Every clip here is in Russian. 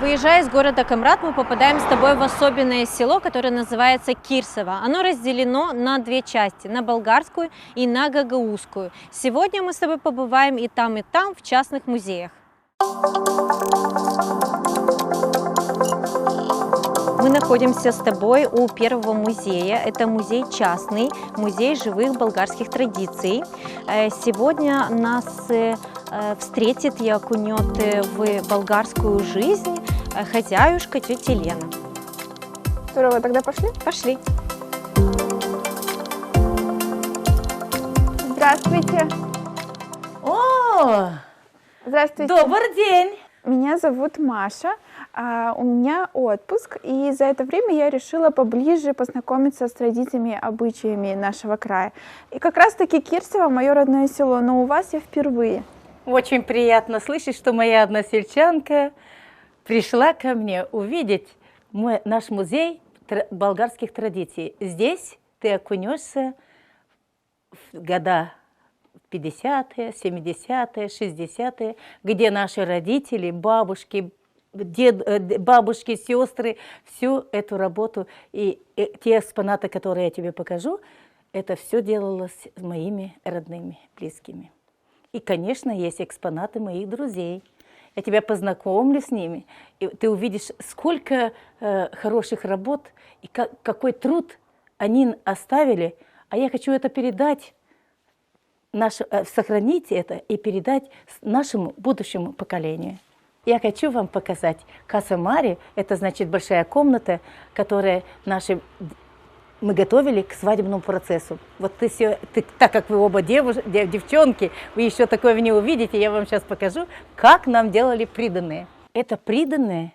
Выезжая из города Камрад, мы попадаем с тобой в особенное село, которое называется Кирсово. Оно разделено на две части, на болгарскую и на гагаузскую. Сегодня мы с тобой побываем и там, в частных музеях. Мы находимся с тобой у первого музея. Это музей частный, музей живых болгарских традиций. Сегодня нас встретит и окунет в болгарскую жизнь хозяюшка тетя Лена. Здорово, тогда пошли? Пошли. Здравствуйте. О, Здравствуйте. добрый день. Меня зовут Маша. У меня отпуск, и за это время я решила поближе познакомиться с традициями, обычаями нашего края. И как раз-таки Кирсово, мое родное село, но у вас я впервые. Очень приятно слышать, что моя односельчанка пришла ко мне увидеть наш музей болгарских традиций. Здесь ты окунешься в года 50-е, 70-е, 60-е, где наши родители, бабушки, бабушки, сестры, всю эту работу и те экспонаты, которые я тебе покажу, это все делалось с моими родными, близкими. И, конечно, есть экспонаты моих друзей. Я тебя познакомлю с ними, и ты увидишь, сколько хороших работ и какой труд они оставили. А я хочу это передать, сохранить это и передать нашему будущему поколению. Я хочу вам показать Каса Мари, это значит большая комната, которую мы готовили к свадебному процессу. Вот так как вы оба девчонки, вы еще такое не увидите, я вам сейчас покажу, как нам делали приданые. Это приданые,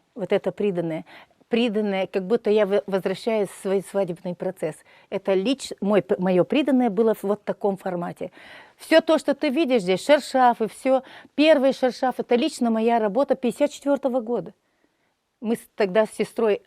приданное, как будто я возвращаюсь в свой свадебный процесс. Это мое приданное было в вот таком формате. Все то, что ты видишь здесь, шершафы, все, первый шершаф, это лично моя работа 54-го года. Мы тогда с сестрой,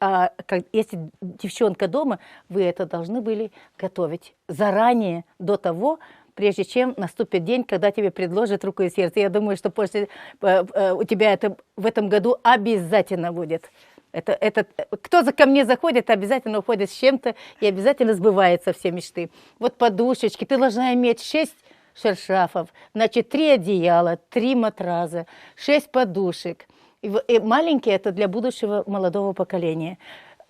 если девчонка дома, вы это должны были готовить заранее, до того, прежде чем наступит день, когда тебе предложат руку и сердце. Я думаю, что у тебя это в этом году обязательно будет. Кто ко мне заходит, обязательно уходит с чем-то и обязательно сбываются все мечты. Вот подушечки, ты должна иметь 6 шершафов, значит 3 одеяла, 3 матраса, 6 подушек. И маленькие это для будущего молодого поколения.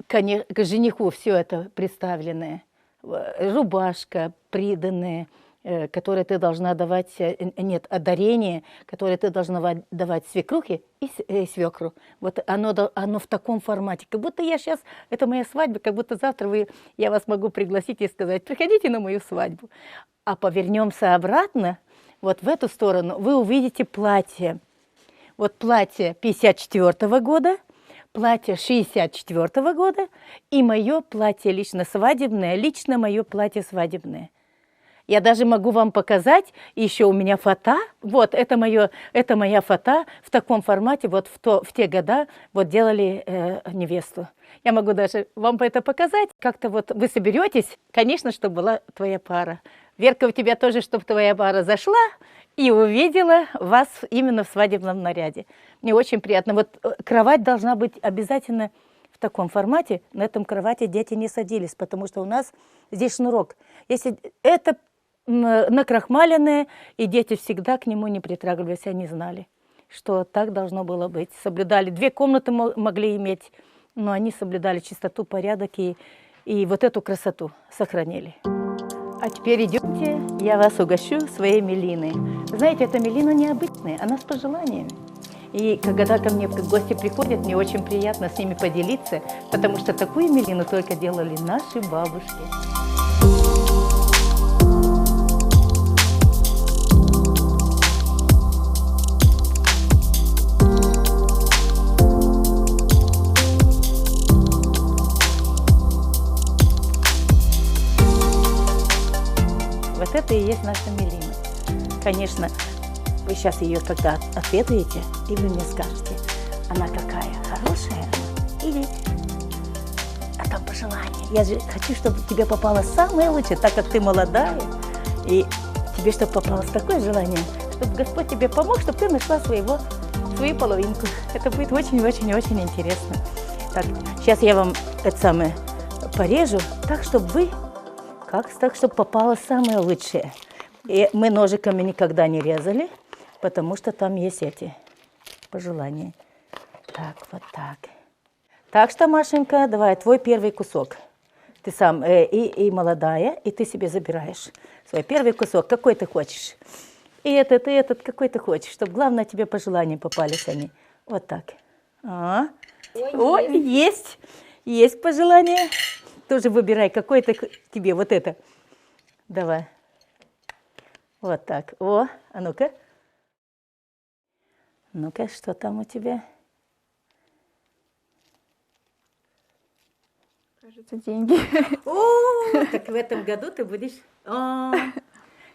К жениху все это представленное. Рубашка, приданные, которые ты должна давать, одарение, которое ты должна давать свекрухе и свекру. Вот оно в таком формате. Как будто это моя свадьба, как будто завтра я вас могу пригласить и сказать, приходите на мою свадьбу. А повернемся обратно, вот в эту сторону, вы увидите платье. Вот платье 54-го года, платье 64-го года и мое платье лично свадебное, лично мое платье свадебное. Я даже могу вам показать, еще у меня фото. Вот, это моя фото в таком формате, вот в те года вот делали невесту. Я могу даже вам это показать. Как-то вот вы соберетесь, конечно, чтобы была твоя пара. Верка, у тебя тоже, чтобы твоя пара зашла и увидела вас именно в свадебном наряде. Мне очень приятно. Вот кровать должна быть обязательно в таком формате. На этом кровати дети не садились, потому что у нас здесь шнурок. Если это накрахмаленное, и дети всегда к нему не притрагивались, они знали, что так должно было быть. Соблюдали. 2 комнаты могли иметь, но они соблюдали чистоту, порядок и вот эту красоту сохранили. А теперь идемте, я вас угощу своей мелиной. Знаете, эта мелина необычная, она с пожеланиями. И когда ко мне в гости приходят, мне очень приятно с ними поделиться, потому что такую мелину только делали наши бабушки. Вот это и есть наша мелина. Конечно, вы сейчас ее когда отведаете, и вы мне скажете, она какая, хорошая или там пожелание. Я же хочу, чтобы тебе попало самое лучшее, так как ты молодая, и тебе, чтобы попалось такое желание, чтобы Господь тебе помог, чтобы ты нашла своего свою половинку. Это будет очень-очень-очень интересно. Так, сейчас я вам это самое порежу так, чтобы вы, так, чтобы попало самое лучшее. И мы ножиками никогда не резали, потому что там есть эти пожелания. Так, вот так. Так что, Машенька, давай, твой первый кусок. Ты сам и молодая, и ты себе забираешь свой первый кусок. Какой ты хочешь? И этот, какой ты хочешь. Чтобы, главное, тебе пожелания попались они. Вот так. Ой, есть пожелание. Тоже выбирай, какой ты тебе. Вот это. Давай. Вот так. О, а ну-ка. Ну-ка, что там у тебя? Кажется, деньги. О, так в этом году ты будешь...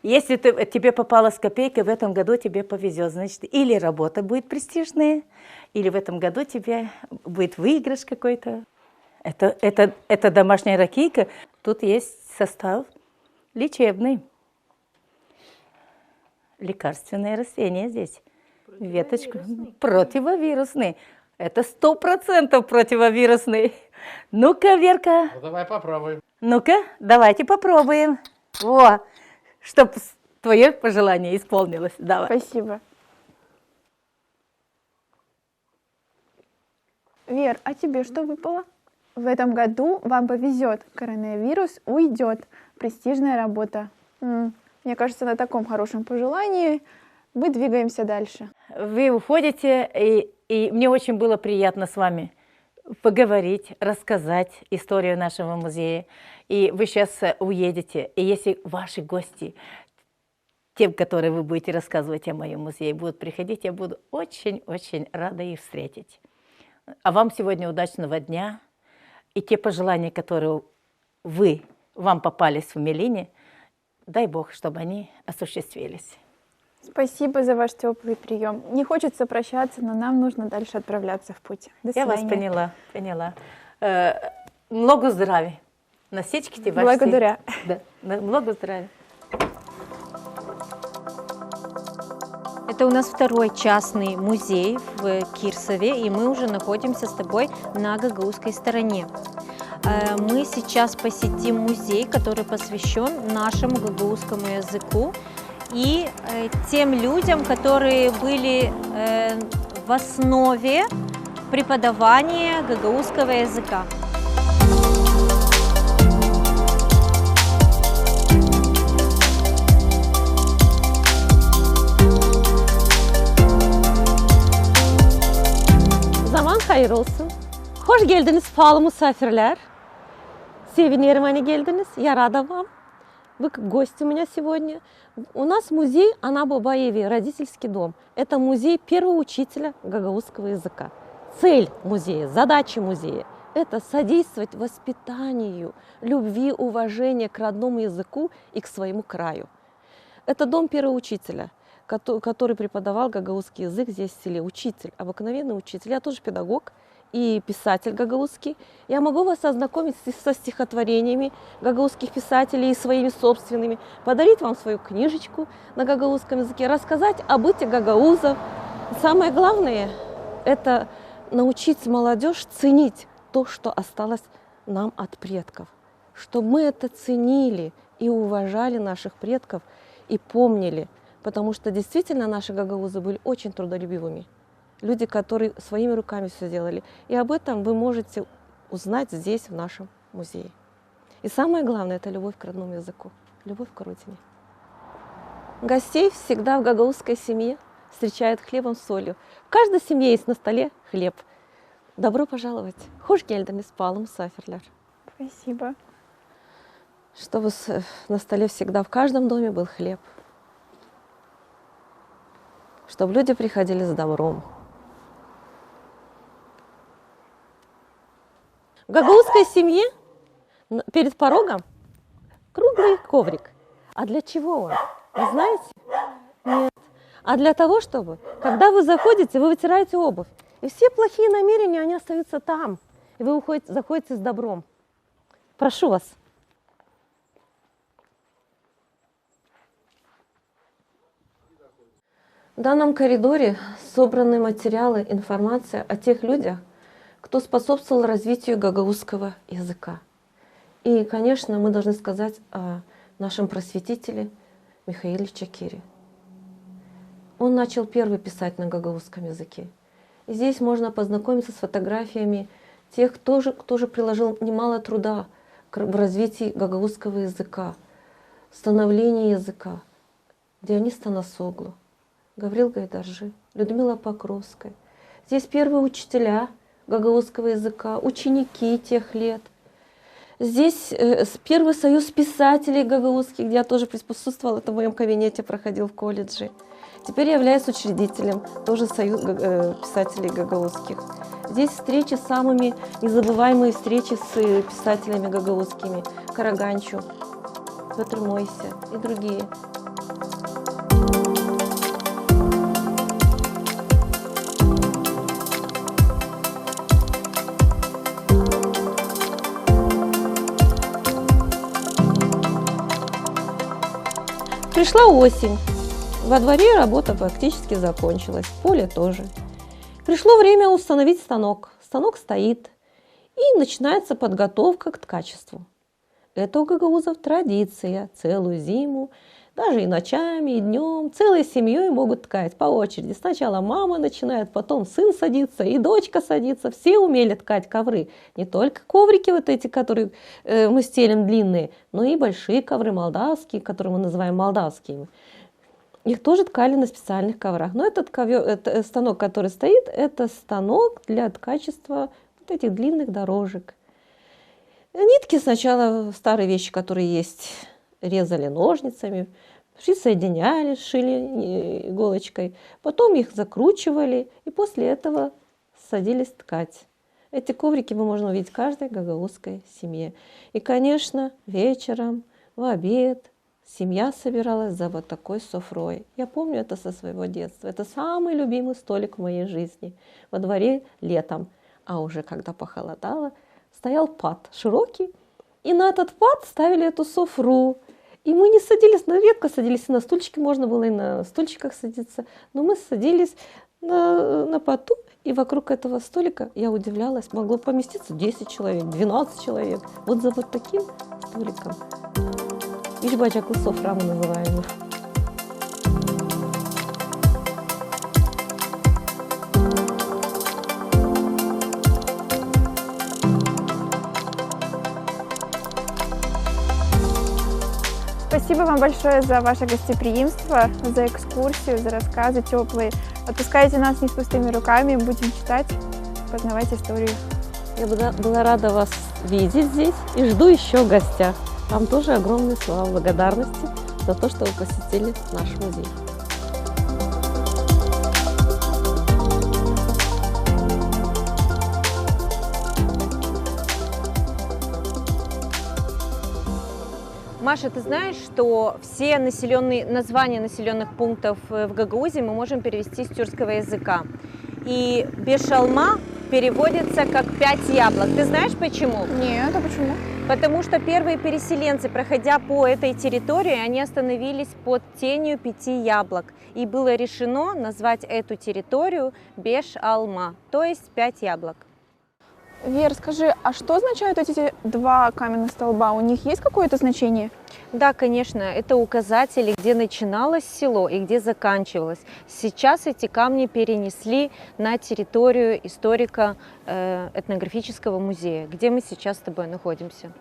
Если тебе попалась копейка, в этом году тебе повезет. Значит, или работа будет престижная, или в этом году тебе будет выигрыш какой-то. Это домашняя ракийка. Тут есть состав лечебный. Лекарственное растение здесь. Веточку. Противовирусный. Это 100% противовирусный. Ну-ка, Верка. Ну, давай попробуем. Ну-ка, давайте попробуем. Во, чтобы твое пожелание исполнилось. Давай. Спасибо. Вер, а тебе что выпало? В этом году вам повезет. Коронавирус уйдет. Престижная работа. Мне кажется, на таком хорошем пожелании мы двигаемся дальше. Вы уходите, и мне очень было приятно с вами поговорить, рассказать историю нашего музея. И вы сейчас уедете, и если ваши гости, тем, которые вы будете рассказывать о моем музее, будут приходить, я буду очень-очень рада их встретить. А вам сегодня удачного дня. И те пожелания, которые вам попались в Мелине, дай Бог, чтобы они осуществились. Спасибо за ваш теплый прием. Не хочется прощаться, но нам нужно дальше отправляться в путь. До Я свидания. вас поняла. Много здравия. Насечки ваши. Благодаря. Да, много здравия. Это у нас второй частный музей в Кирсове, и мы уже находимся с тобой на гагаузской стороне. Мы сейчас посетим музей, который посвящен нашему гагаузскому языку и тем людям, которые были в основе преподавания гагаузского языка. Zaman hayır olsun. Hoş geldiniz pahalı misafirler. Sevinirim, они geldiniz. Я рада вам. Вы гости у меня сегодня. У нас музей Ана-Бабаеви, родительский дом. Это музей первого учителя гагаузского языка. Цель музея, задача музея – это содействовать воспитанию, любви, уважения к родному языку и к своему краю. Это дом первого учителя, который преподавал гагаузский язык здесь в селе. Учитель, обыкновенный учитель. Я тоже педагог и писатель гагаузский. Я могу вас ознакомить со стихотворениями гагаузских писателей и своими собственными, подарить вам свою книжечку на гагаузском языке, рассказать о быте гагаузов. Самое главное – это научить молодежь ценить то, что осталось нам от предков. Чтобы мы это ценили и уважали наших предков и помнили. Потому что действительно наши гагаузы были очень трудолюбивыми. Люди, которые своими руками все делали. И об этом вы можете узнать здесь, в нашем музее. И самое главное – это любовь к родному языку, любовь к родине. Гостей всегда в гагаузской семье встречают хлебом с солью. В каждой семье есть на столе хлеб. Добро пожаловать. Хош гельден палом саферлер. Спасибо. Чтобы на столе всегда в каждом доме был хлеб. Чтобы люди приходили с добром. В гагаузской семье перед порогом круглый коврик. А для чего он? Вы знаете? Нет. А для того, чтобы, когда вы заходите, вы вытираете обувь. И все плохие намерения, они остаются там. И вы заходите с добром. Прошу вас. В данном коридоре собраны материалы, информация о тех людях, кто способствовал развитию гагаузского языка. И, конечно, мы должны сказать о нашем просветителе Михаиле Чакире. Он начал первый писать на гагаузском языке. И здесь можно познакомиться с фотографиями тех, кто же приложил немало труда в развитии гагаузского языка, становлении языка. Дионис Танасоглу, Гаврил Гайдаржи, Людмила Покровская. Здесь первые учителя гагаузского языка, ученики тех лет. Здесь первый союз писателей гагаузских, где я тоже присутствовала, это в моем кабинете проходил в колледже. Теперь я являюсь учредителем тоже союз писателей гагаузских. Здесь встречи, самыми незабываемые встречи с писателями гагаузскими. Караганчу, Петр Мойся и другие. Пришла осень. Во дворе работа практически закончилась, поле тоже. Пришло время установить станок. Станок стоит, и начинается подготовка к ткачеству. Это у гагаузов традиция. Целую зиму, даже и ночами, и днем, целой семьей могут ткать по очереди. Сначала мама начинает, потом сын садится, и дочка садится. Все умели ткать ковры. Не только коврики вот эти, которые мы стелим длинные, но и большие ковры молдавские, которые мы называем молдавскими. Их тоже ткали на специальных коврах. Но этот станок, который стоит, это станок для ткачества вот этих длинных дорожек. Нитки сначала, старые вещи, которые есть, резали ножницами, присоединяли, шили иголочкой. Потом их закручивали, и после этого садились ткать. Эти коврики мы можем увидеть в каждой гагаузской семье. И, конечно, вечером, в обед, семья собиралась за вот такой софрой. Я помню это со своего детства. Это самый любимый столик в моей жизни. Во дворе летом. А уже когда похолодало, стоял пад широкий. И на этот пад ставили эту софру. И мы не садились, редко садились и на стульчики, можно было и на стульчиках садиться. Но мы садились на поду, и вокруг этого столика, я удивлялась, могло поместиться 10 человек, 12 человек. Вот за вот таким столиком. Ишбаджаклы софра мы называем их. Спасибо вам большое за ваше гостеприимство, за экскурсию, за рассказы теплые. Отпускайте нас не с пустыми руками, будем читать, познавать историю. Я была рада вас видеть здесь и жду еще в гостях. Вам тоже огромные слова благодарности за то, что вы посетили наш музей. Маша, ты знаешь, что все названия населенных пунктов в Гагаузе мы можем перевести с тюркского языка. И Бешалма переводится как 5 яблок. Ты знаешь почему? Нет, а почему? Потому что первые переселенцы, проходя по этой территории, они остановились под тенью 5 яблок. И было решено назвать эту территорию Беш-Алма, то есть 5 яблок. Вер, скажи, а что означают эти 2 каменных столба? У них есть какое-то значение? Да, конечно, это указатели, где начиналось село и где заканчивалось. Сейчас эти камни перенесли на территорию историко-этнографического музея, где мы сейчас с тобой находимся.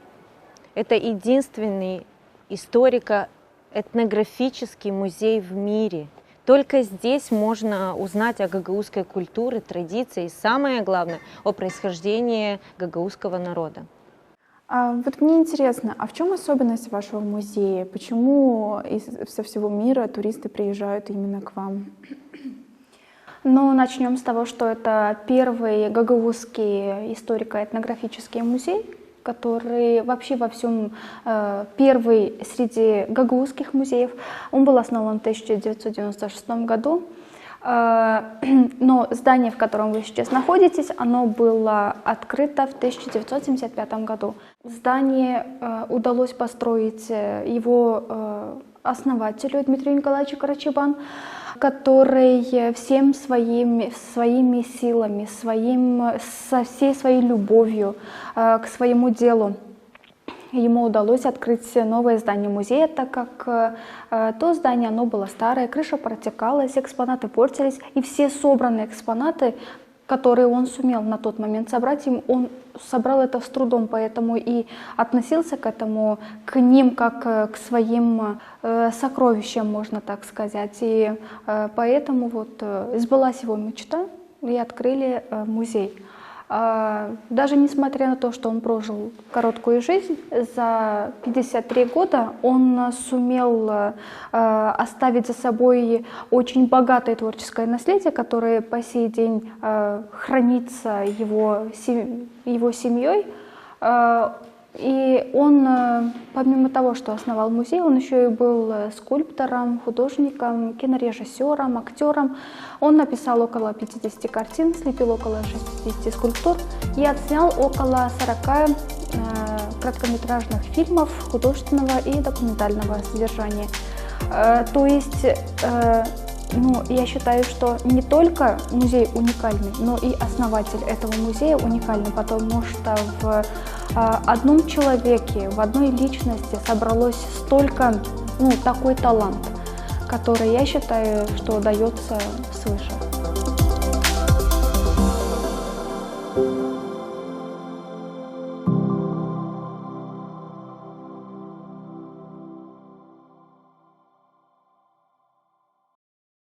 Это единственный историко-этнографический музей в мире. Только здесь можно узнать о гагаузской культуре, традиции и, самое главное, о происхождении гагаузского народа. Вот мне интересно, а в чем особенность вашего музея? Почему со всего мира туристы приезжают именно к вам? Ну, начнем с того, что это первый гагаузский историко-этнографический музей, который вообще во всем первый среди гагаузских музеев. Он был основан в 1996 году. Но здание, в котором вы сейчас находитесь, оно было открыто в 1975 году. Здание удалось построить, его основателю Дмитрию Николаевичу Карачебан, который своими силами, со всей своей любовью к своему делу ему удалось открыть новое здание музея, так как то здание, оно было старое, крыша протекалась, экспонаты портились, и все собранные экспонаты, которые он сумел на тот момент собрать, он собрал это с трудом, поэтому и относился к ним как к своим сокровищам, можно так сказать. И поэтому вот сбылась его мечта, и открыли музей. Даже несмотря на то, что он прожил короткую жизнь, за 53 года он сумел оставить за собой очень богатое творческое наследие, которое по сей день хранится его семьей. И он, помимо того, что основал музей, он еще и был скульптором, художником, кинорежиссером, актером. Он написал около 50 картин, слепил около 60 скульптур и отснял около 40 короткометражных фильмов художественного и документального содержания. То есть, я считаю, что не только музей уникальный, но и основатель этого музея уникальный, потому что в одном человеке, в одной личности собралось столько, такой талант, который, я считаю, что дается свыше.